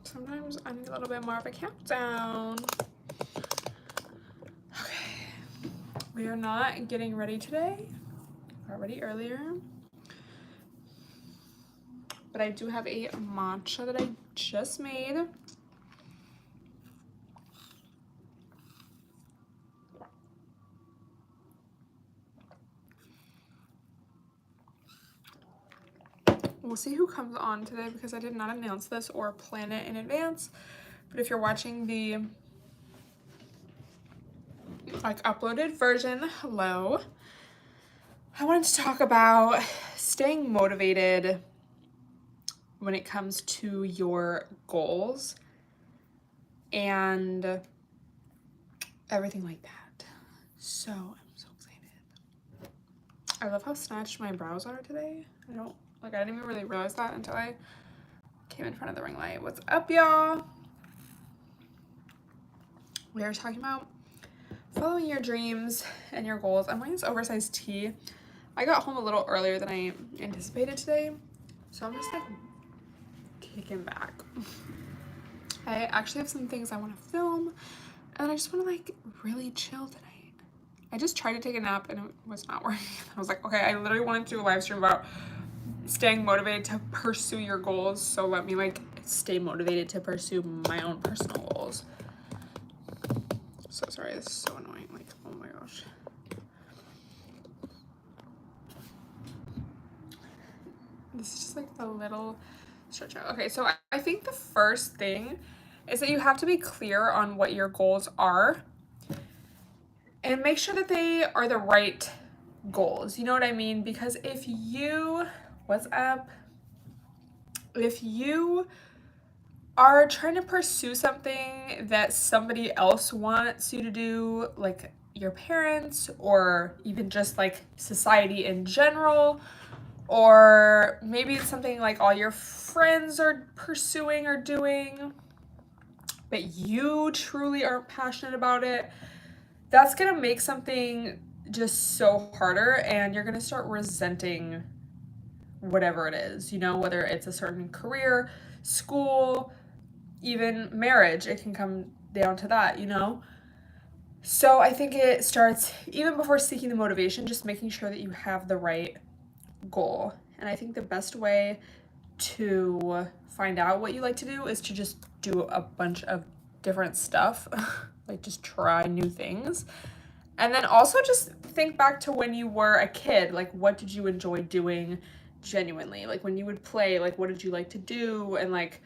Sometimes I need a little bit more of a countdown. Okay, we are not getting ready today. Got ready earlier. But I do have a matcha that I just made. We'll see who comes on today because I did not announce this or plan it in advance. But if you're watching the uploaded version, hello. I wanted to talk about staying motivated when it comes to your goals and everything like that. So I'm so excited. I love how snatched my brows are today. I didn't even really realize that until I came in front of the ring light. What's up, y'all? We are talking about following your dreams and your goals. I'm wearing this oversized tee. I got home a little earlier than I anticipated today, so I'm just like kicking back. I actually have some things I want to film, and I just want to like really chill tonight. I just tried to take a nap and it was not working. I was like, okay, I literally wanted to do a live stream about staying motivated to pursue your goals, so let me like stay motivated to pursue my own personal goals. So sorry, this is so annoying. Like, oh my gosh. This is just like a little stretch out. Okay, so I think the first thing is that you have to be clear on what your goals are and make sure that they are the right goals. You know what I mean? Because if you, what's up? If you are trying to pursue something that somebody else wants you to do, like your parents or even just like society in general, or maybe it's something like all your friends are pursuing or doing, but you truly aren't passionate about it, that's gonna make something just so harder and you're gonna start resenting whatever it is, you know, whether it's a certain career, school, even marriage, it can come down to that, you know? So I think it starts even before seeking the motivation, just making sure that you have the right goal. And I think the best way to find out what you like to do is to just do a bunch of different stuff, like just try new things. And then also just think back to when you were a kid, like what did you enjoy doing genuinely? Like when you would play, like what did you like to do? And like,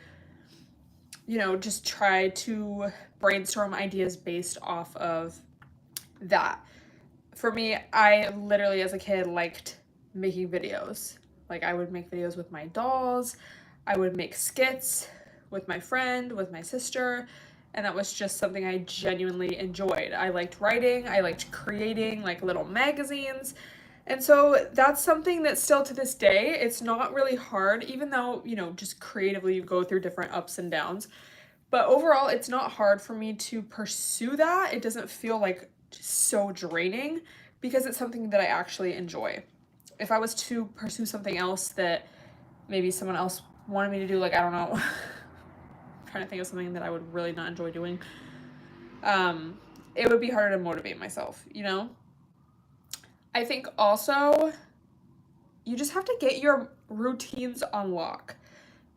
you know, just try to brainstorm ideas based off of that. For me, I literally as a kid liked making videos. Like I would make videos with my dolls, I would make skits with my friend, with my sister, and that was just something I genuinely enjoyed. I liked writing, I liked creating like little magazines. And so that's something that still to this day, it's not really hard, even though, you know, just creatively you go through different ups and downs. But overall, it's not hard for me to pursue that. It doesn't feel like so draining because it's something that I actually enjoy. If I was to pursue something else that maybe someone else wanted me to do, like, I don't know, I'm trying to think of something that I would really not enjoy doing, it would be harder to motivate myself, you know? I think also you just have to get your routines on lock.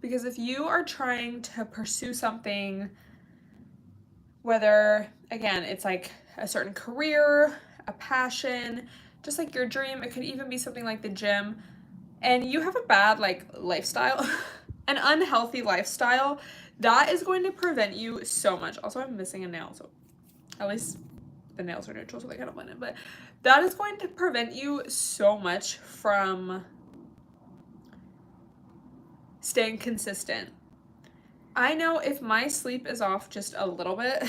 Because if you are trying to pursue something, whether, again, it's like a certain career, a passion, just like your dream, it could even be something like the gym, and you have a bad like lifestyle, an unhealthy lifestyle, that is going to prevent you so much. Also, I'm missing a nail, so at least the nails are neutral, so they kind of blend in, but that is going to prevent you so much from staying consistent. I know if my sleep is off just a little bit,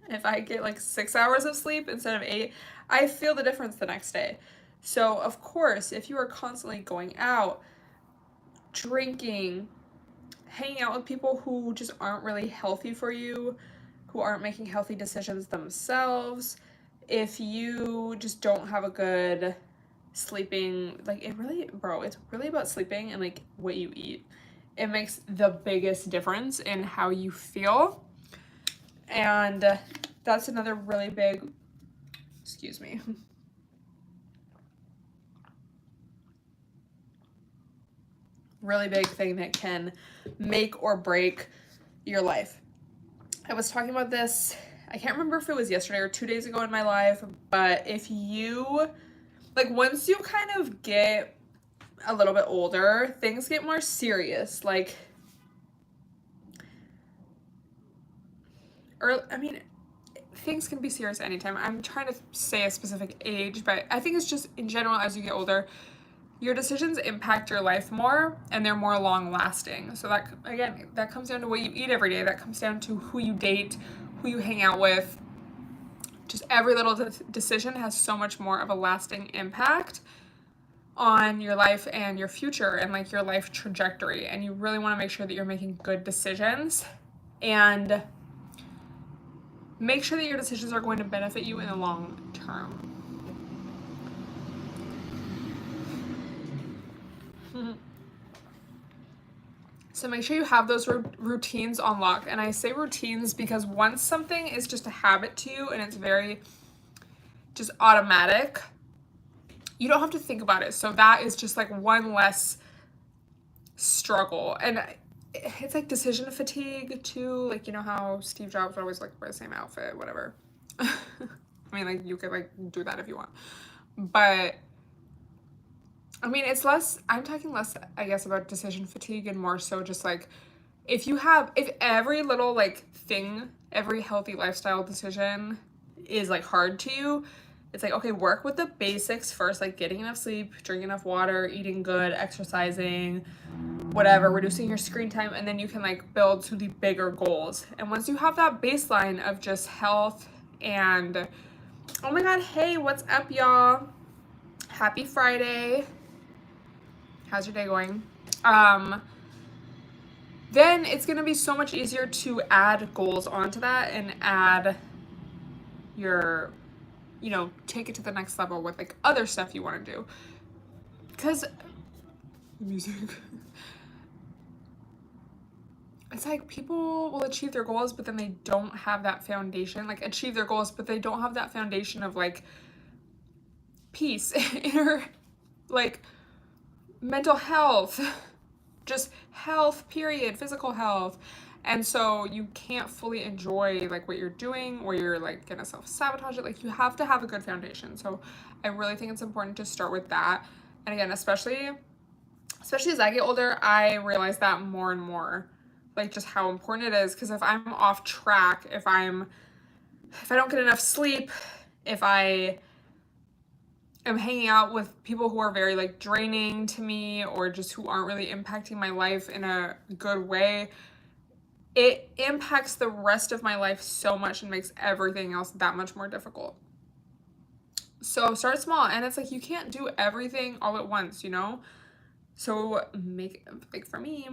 if I get like 6 hours of sleep instead of 8, I feel the difference the next day. So of course, if you are constantly going out, drinking, hanging out with people who just aren't really healthy for you, who aren't making healthy decisions themselves, if you just don't have a good sleeping, like it really, bro, it's really about sleeping and like what you eat. it makes the biggest difference in how you feel. And that's another really big, excuse me. Really big thing that can make or break your life. I was talking about this, I can't remember if it was yesterday or 2 days ago in my life, but if you, like, once you kind of get a little bit older, things get more serious. Like, or, I mean, things can be serious anytime. I'm trying to say a specific age, but I think it's just in general, as you get older, your decisions impact your life more and they're more long lasting. So that, again, that comes down to what you eat every day. That comes down to who you date, who you hang out with. Just every little decision has so much more of a lasting impact on your life and your future and like your life trajectory. And you really want to make sure that you're making good decisions and make sure that your decisions are going to benefit you in the long term. So make sure you have those routines on lock. And I say routines because once something is just a habit to you and it's very just automatic, you don't have to think about it. So that is just like one less struggle. And it's like decision fatigue too. Like, you know how Steve Jobs would always like wear the same outfit, whatever. I mean, like, you could like do that if you want. But I mean, it's less, I'm talking less, I guess, about decision fatigue and more so just like if every little like thing, every healthy lifestyle decision is like hard to you, it's like, okay, work with the basics first, like getting enough sleep, drinking enough water, eating good, exercising, whatever, reducing your screen time, and then you can like build to the bigger goals. And once you have that baseline of just health and, oh my God, hey, what's up, y'all? Happy Friday. How's your day going? Then it's going to be so much easier to add goals onto that and add your, take it to the next level with like other stuff you want to do. Because music, it's like people will achieve their goals, but then they don't have that foundation, like achieve their goals, but they don't have that foundation of like peace, inner, like mental health, just health, period, physical health. And so you can't fully enjoy like what you're doing, or you're like gonna self-sabotage it. Like, you have to have a good foundation. So I really think it's important to start with that. And again, especially as I get older, I realize that more and more, like just how important it is. Because if I'm off track, if I don't get enough sleep, if I am hanging out with people who are very like draining to me, or just who aren't really impacting my life in a good way, it impacts the rest of my life so much and makes everything else that much more difficult. So start small. And it's like, you can't do everything all at once, So for me,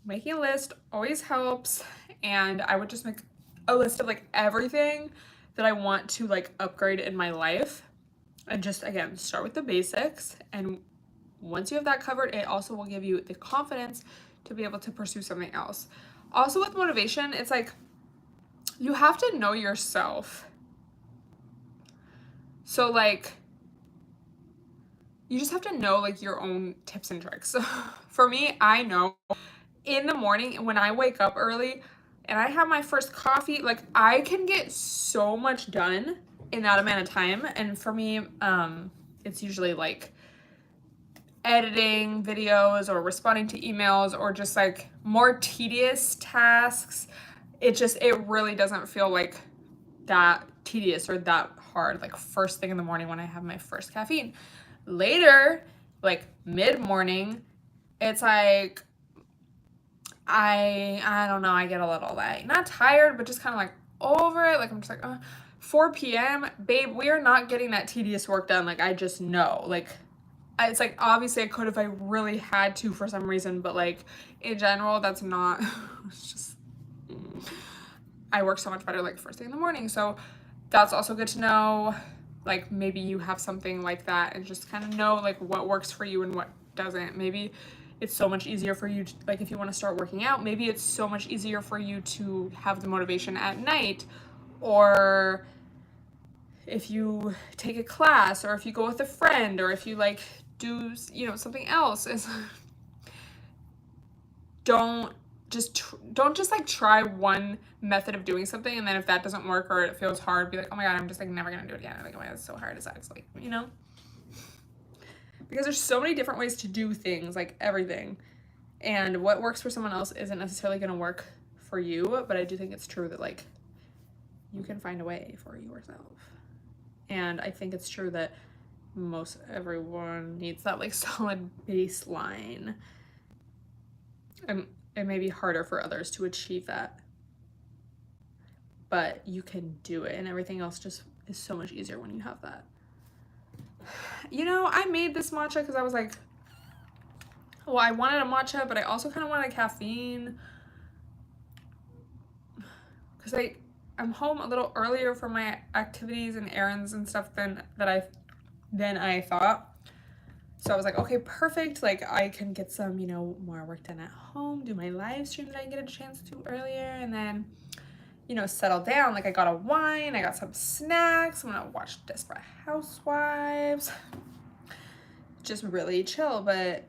making a list always helps. And I would just make a list of like everything that I want to like upgrade in my life. And just, again, start with the basics. And once you have that covered, it also will give you the confidence to be able to pursue something else. Also with motivation, it's like, you have to know yourself. So like, you just have to know like your own tips and tricks. For me, I know in the morning when I wake up early and I have my first coffee, like I can get so much done in that amount of time. And for me, it's usually like editing videos or responding to emails or just like more tedious tasks. It really doesn't feel like that tedious or that hard, like first thing in the morning when I have my first caffeine. Later, like mid-morning, it's like I don't know, I get a little like not tired, but just kind of like over it. Like I'm just like 4 p.m. babe, we are not getting that tedious work done. Like I just know, like it's like obviously I could if I really had to for some reason, but like in general that's not it's just I work so much better like first thing in the morning. So that's also good to know. Like maybe you have something like that and just kind of know like what works for you and what doesn't. Maybe it's so much easier for you to, like, if you want to start working out, maybe it's so much easier for you to have the motivation at night, or if you take a class, or if you go with a friend, or if you like do, you know, something else. Is don't just like try one method of doing something, and then if that doesn't work or it feels hard, be like, oh my god, I'm just like never gonna do it again. Like, oh my god, it's so hard. It sucks. Like, you know, because there's so many different ways to do things, like everything, and what works for someone else isn't necessarily gonna work for you. But I do think it's true that like you can find a way for yourself, and I think it's true that most everyone needs that like solid baseline. And it may be harder for others to achieve that, but you can do it, and everything else just is so much easier when you have that. You know, I made this matcha because I was like, well, I wanted a matcha, but I also kind of wanted caffeine, because I'm home a little earlier for my activities and errands and stuff than I thought. So I was like, okay, perfect. Like, I can get some, you know, more work done at home, do my live stream that I get a chance to earlier, and then, you know, settle down. Like, I got a wine, I got some snacks, I'm gonna watch Desperate Housewives. Just really chill. But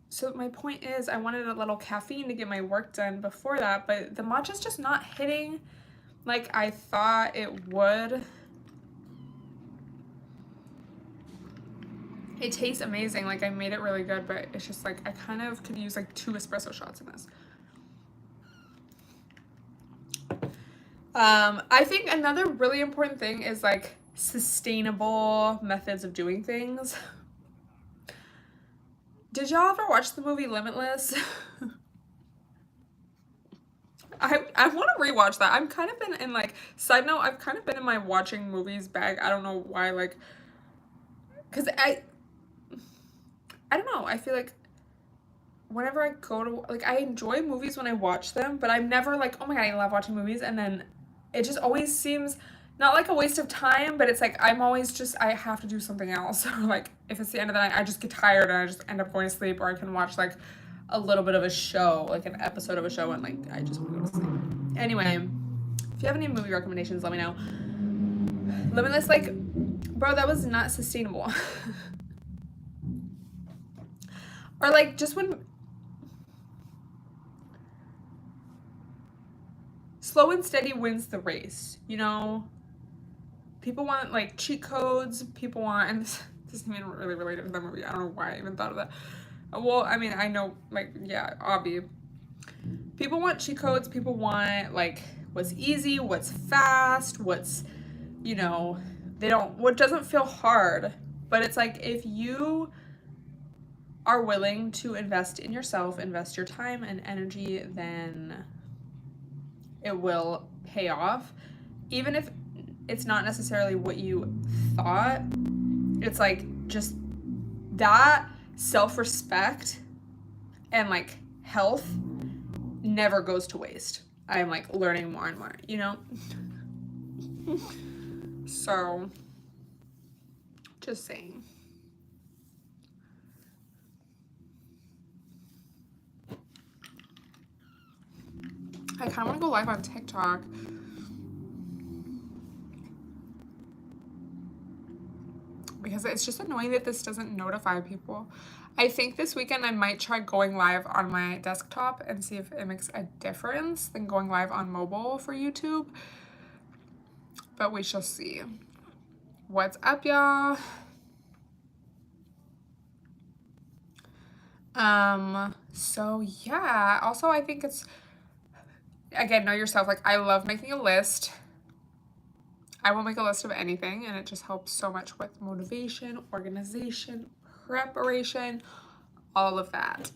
so my point is, I wanted a little caffeine to get my work done before that, but the matcha's just not hitting like I thought it would. It tastes amazing, like I made it really good, but it's just like I kind of could use like 2 espresso shots in this. I think another really important thing is like sustainable methods of doing things. Did y'all ever watch the movie Limitless? I want to rewatch that. I've kind of been in like, side note, I've kind of been in my watching movies bag. I don't know why, like, because I don't know. I feel like whenever I go to, like, I enjoy movies when I watch them, but I'm never like, oh my god, I love watching movies. And then it just always seems not like a waste of time, but it's like I'm always just, I have to do something else. Or like, if it's the end of the night, I just get tired and I just end up going to sleep, or I can watch like a little bit of a show, like an episode of a show, and like I just want to go to sleep. Anyway, if you have any movie recommendations, let me know. Limitless, like, bro, that was not sustainable. Or like, just when slow and steady wins the race, you know? People want like cheat codes, people want, and this isn't even really related to the movie, I don't know why I even thought of that. Well, I mean, I know, like, yeah, obvious. People want cheat codes, people want like what's easy, what's fast, what's, you know, what doesn't feel hard. But it's like, if you are willing to invest in yourself, invest your time and energy, then it will pay off. Even if it's not necessarily what you thought, it's like just that self-respect and like health never goes to waste. I'm like learning more and more, you know? So, just saying. I kind of want to go live on TikTok. Because it's just annoying that this doesn't notify people. I think this weekend I might try going live on my desktop and see if it makes a difference than going live on mobile for YouTube. But we shall see. What's up, y'all? So yeah, also I think it's, again, know yourself. Like, I love making a list. I will make a list of anything, and it just helps so much with motivation, organization, preparation, all of that.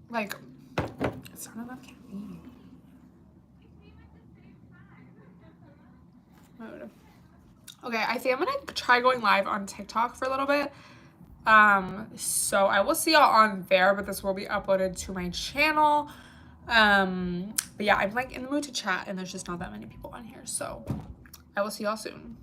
Like, it's not enough caffeine. Mode. Okay, I think I'm gonna try going live on TikTok for a little bit. So I will see y'all on there, but this will be uploaded to my channel. But yeah, I'm like in the mood to chat, and there's just not that many people on here, so I will see y'all soon.